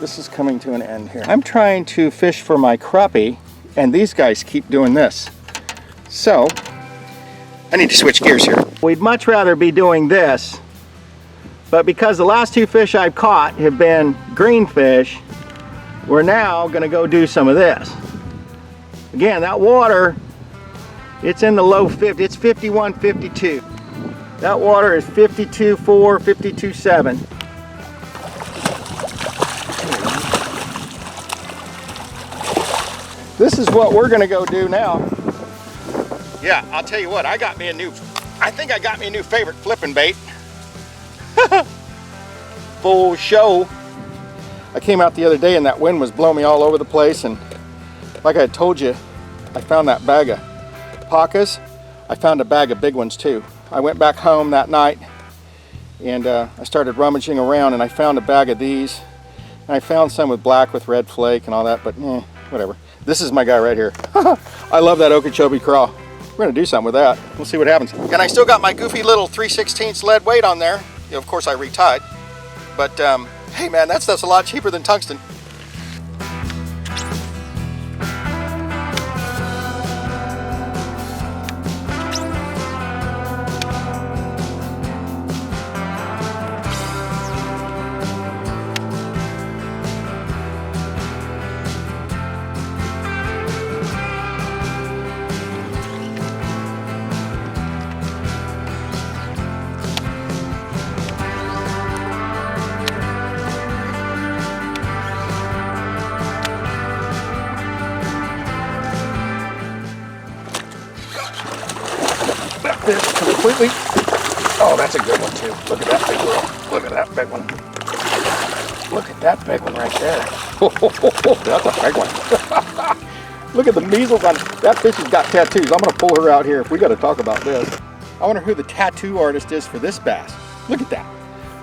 this is coming to an end here. I'm trying to fish for my crappie, and these guys keep doing this. So, I need to switch gears here. We'd much rather be doing this, but because the last two fish I've caught have been green fish, we're now gonna go do some of this. Again, that water, it's in the low 50, it's 51, 52. That water is 52.4, 52.7. This is what we're gonna go do now. Yeah, I'll tell you what, I think I got me a new favorite flipping bait. Full show. I came out the other day and that wind was blowing me all over the place, and like I told you, I found that bag of Pacas. I found a bag of big ones too. I went back home that night and I started rummaging around, and I found a bag of these. And I found some with black with red flake and all that, but whatever. This is my guy right here. I love that Okeechobee craw. We're gonna do something with that. We'll see what happens. And I still got my goofy little 3/16 lead weight on there. You know, of course I retied, but hey man, that stuff's a lot cheaper than tungsten. This completely. Oh, that's a good one too. Look at that big one. Look at that big one. Look at that big one right there. That's a big one. Look at the measles on it. That fish has got tattoos. I'm gonna pull her out here. We got to talk about this. I wonder who the tattoo artist is for this bass. Look at that.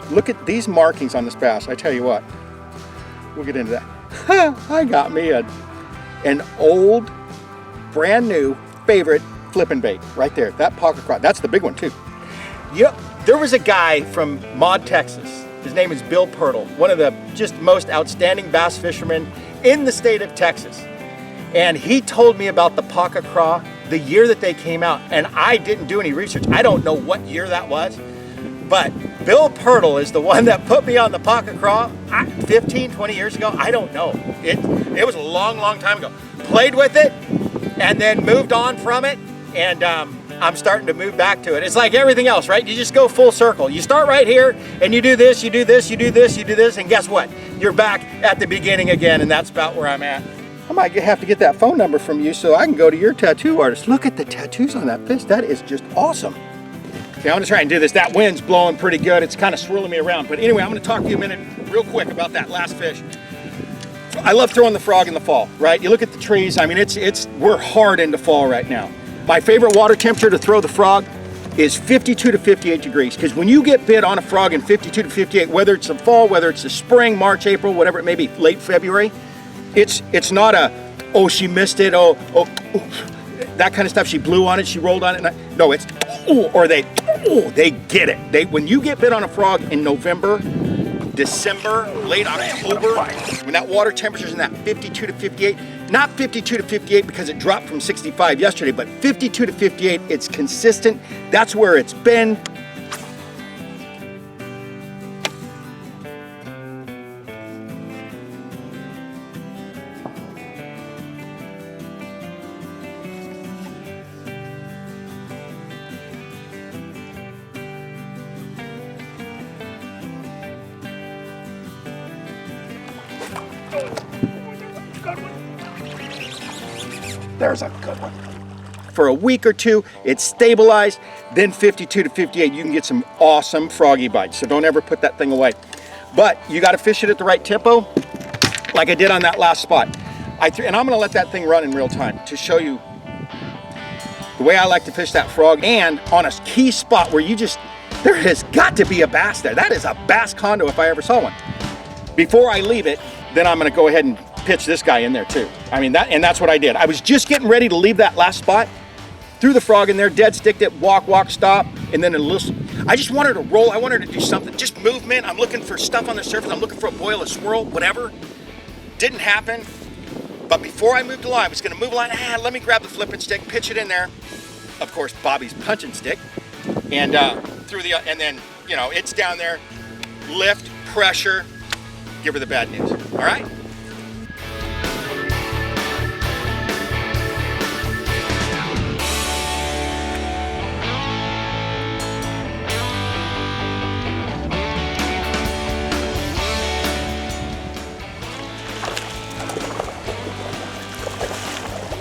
Look at these markings on this bass. I tell you what. We'll get into that. I got me an old, brand new favorite flipping bait right there. That Paca Craw. That's the big one too. Yep. There was a guy from Maud, Texas. His name is Bill Pirtle, one of the just most outstanding bass fishermen in the state of Texas. And he told me about the Paca Craw the year that they came out, and I didn't do any research. I don't know what year that was, but Bill Pirtle is the one that put me on the Paca Craw 15, 20 years ago. I don't know. It was a long, long time ago. Played with it and then moved on from it. And I'm starting to move back to it. It's like everything else, right? You just go full circle. You start right here and you do this, you do this, you do this, you do this, and guess what? You're back at the beginning again, and that's about where I'm at. I might have to get that phone number from you so I can go to your tattoo artist. Look at the tattoos on that fish. That is just awesome. Okay, I'm gonna try and do this. That wind's blowing pretty good. It's kind of swirling me around. But anyway, I'm gonna talk to you a minute real quick about that last fish. I love throwing the frog in the fall, right? You look at the trees. I mean, we're hard into fall right now. My favorite water temperature to throw the frog is 52 to 58 degrees, because when you get bit on a frog in 52 to 58, whether it's the fall, whether it's the spring, March, April, whatever it may be, late February, it's not a, oh, she missed it, oh, that kind of stuff. She blew on it, she rolled on it. No, it's, or they get it. When you get bit on a frog in November, December, late October, when that water temperature is in that 52 to 58, not 52 to 58 because it dropped from 65 yesterday, but 52 to 58, it's consistent. That's where it's been. There's a good one. For a week or two, it's stabilized, then 52 to 58, you can get some awesome froggy bites. So don't ever put that thing away. But you got to fish it at the right tempo, like I did on that last spot. And I'm going to let that thing run in real time to show you the way I like to fish that frog, and on a key spot where there has got to be a bass there. That is a bass condo if I ever saw one. Before I leave it, then I'm going to go ahead and pitch this guy in there too. I mean, that's what I did. I was just getting ready to leave that last spot, threw the frog in there, dead sticked it, walk, stop, and then a little, I just wanted to roll. I wanted to do something, just movement. I'm looking for stuff on the surface. I'm looking for a boil, a swirl, whatever. Didn't happen. But before I moved the line, I was gonna move the line, let me grab the flipping stick, pitch it in there. Of course, Bobby's punching stick. And and then, you know, it's down there, lift, pressure, give her the bad news, all right?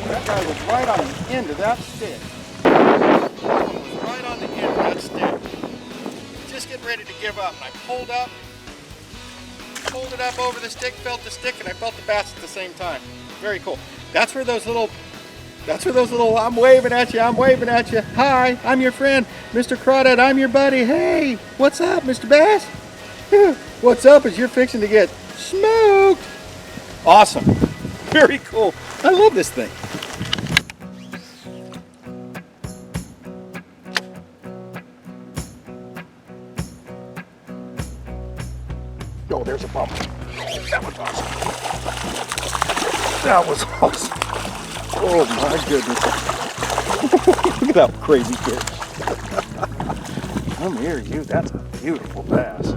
That guy was right on the end of that stick. That one was right on the end of that stick. Just getting ready to give up. And I pulled it up over the stick, felt the stick, and I felt the bass at the same time. Very cool. That's where those little, I'm waving at you, Hi, I'm your friend, Mr. Crawdad, I'm your buddy. Hey, what's up, Mr. Bass? What's up is you're fixing to get smoked. Awesome. Very cool. I love this thing. Oh, there's a bump. That was awesome. That was awesome. Oh my goodness. Look at that crazy fish. Come here, you. That's a beautiful bass.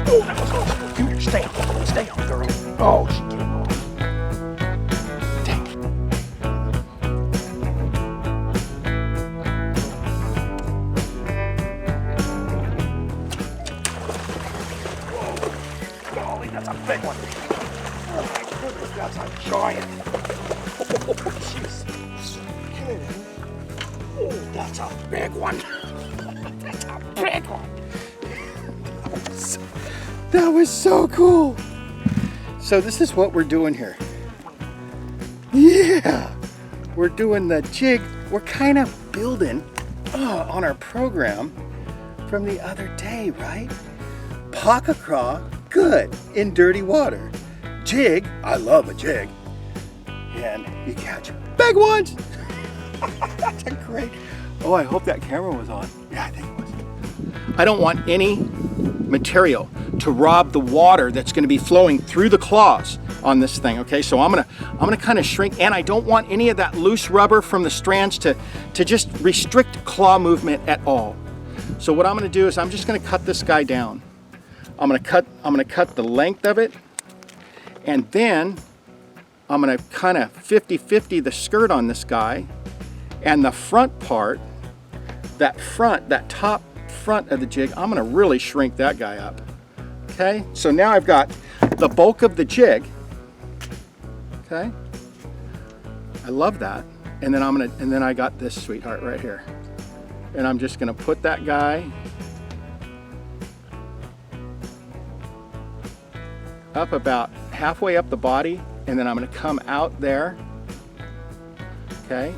Oh, that was awesome. Come here, stay on, girl. Oh, she came off. Big one. Oh my goodness, that's a giant. Oh, jeez. Oh, that's a big one. That's a big one. That was so cool. So this is what we're doing here. Yeah, we're doing the jig. We're kind of building on our program from the other day, right? Paca Craw, good in dirty water. Jig, I love a jig. And you catch big ones. That's a great. Oh, I hope that camera was on. Yeah, I think it was. I don't want any material to rob the water that's going to be flowing through the claws on this thing. Okay, so I'm gonna kind of shrink, and I don't want any of that loose rubber from the strands to just restrict claw movement at all. So what I'm going to do is I'm just going to cut this guy down. I'm gonna cut the length of it, and then I'm gonna kind of 50-50 the skirt on this guy, and the front part, that top front of the jig, I'm gonna really shrink that guy up. Okay, so now I've got the bulk of the jig. Okay, I love that, and then I got this sweetheart right here, and I'm just gonna put that guy up about halfway up the body, and then I'm going to come out there. Okay,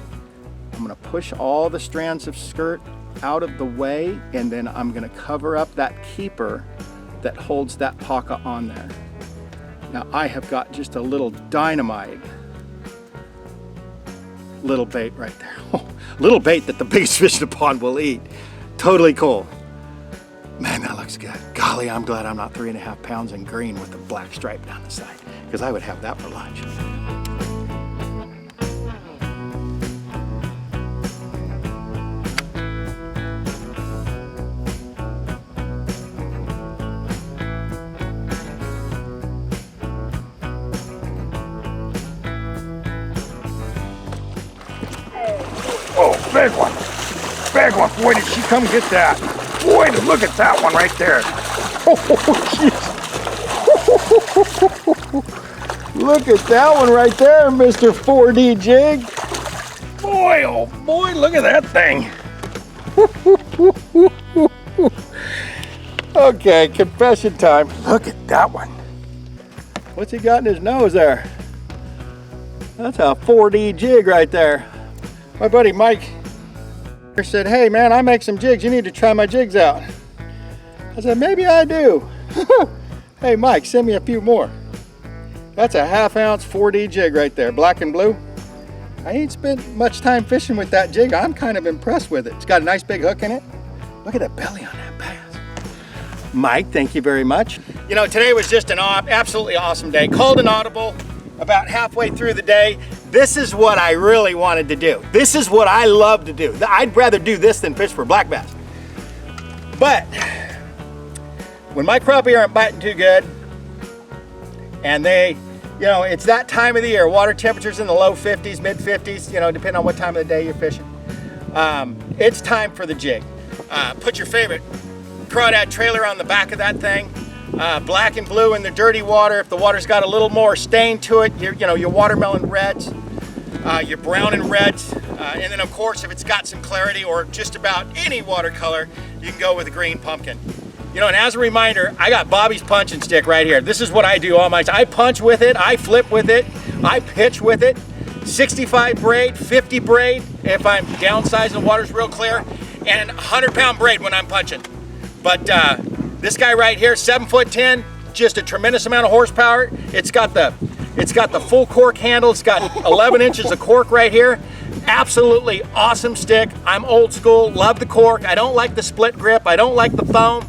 I'm going to push all the strands of skirt out of the way, and then I'm going to cover up that keeper that holds that paca on there. Now I have got just a little dynamite little bait right there. Little bait that the biggest fish in the pond will eat. Totally cool. Man, that looks good. Golly, I'm glad I'm not 3.5 pounds in green with a black stripe down the side, because I would have that for lunch. Oh, big one. Big one. Boy, did she come get that. Boy, look at that one right there. Oh, jeez. Look at that one right there, Mr. 4D Jig. Boy, oh boy, look at that thing. Okay, confession time. Look at that one. What's he got in his nose there? That's a 4D jig right there. My buddy Mike said, hey man, I make some jigs. You need to try my jigs out. I said, maybe I do. Hey, Mike, send me a few more. That's a 1/2 ounce 4D jig right there, black and blue. I ain't spent much time fishing with that jig. I'm kind of impressed with it. It's got a nice big hook in it. Look at the belly on that bass. Mike, thank you very much. You know, today was just an absolutely awesome day. Called an audible about halfway through the day. This is what I really wanted to do. This is what I love to do. I'd rather do this than fish for black bass. But when my crappie aren't biting too good, and they, you know, it's that time of the year, water temperatures in the low 50s, mid 50s, you know, depending on what time of the day you're fishing. It's time for the jig. Put your favorite crawdad trailer on the back of that thing. Black and blue in the dirty water. If the water's got a little more stain to it, you know, your watermelon reds, your brown and reds, and then of course if it's got some clarity or just about any watercolor, you can go with a green pumpkin. You know, and as a reminder, I got Bobby's punching stick right here. This is what I do all my time. I punch with it, I flip with it, I pitch with it. 65 braid, 50 braid if I'm downsizing, the water's real clear, and 100-pound braid when I'm punching. But this guy right here, 7'10", just a tremendous amount of horsepower. It's got the full cork handle. It's got 11 inches of cork right here. Absolutely awesome stick. I'm old school, love the cork. I don't like the split grip. I don't like the foam.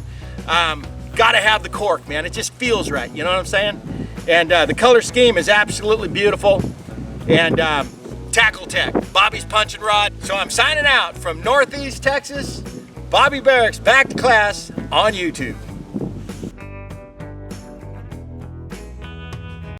Gotta have the cork, man. It just feels right, you know what I'm saying? And the color scheme is absolutely beautiful. And Tackle Tech, Bobby's punching rod. So I'm signing out from Northeast Texas. Bobby Barrack's back to class on YouTube.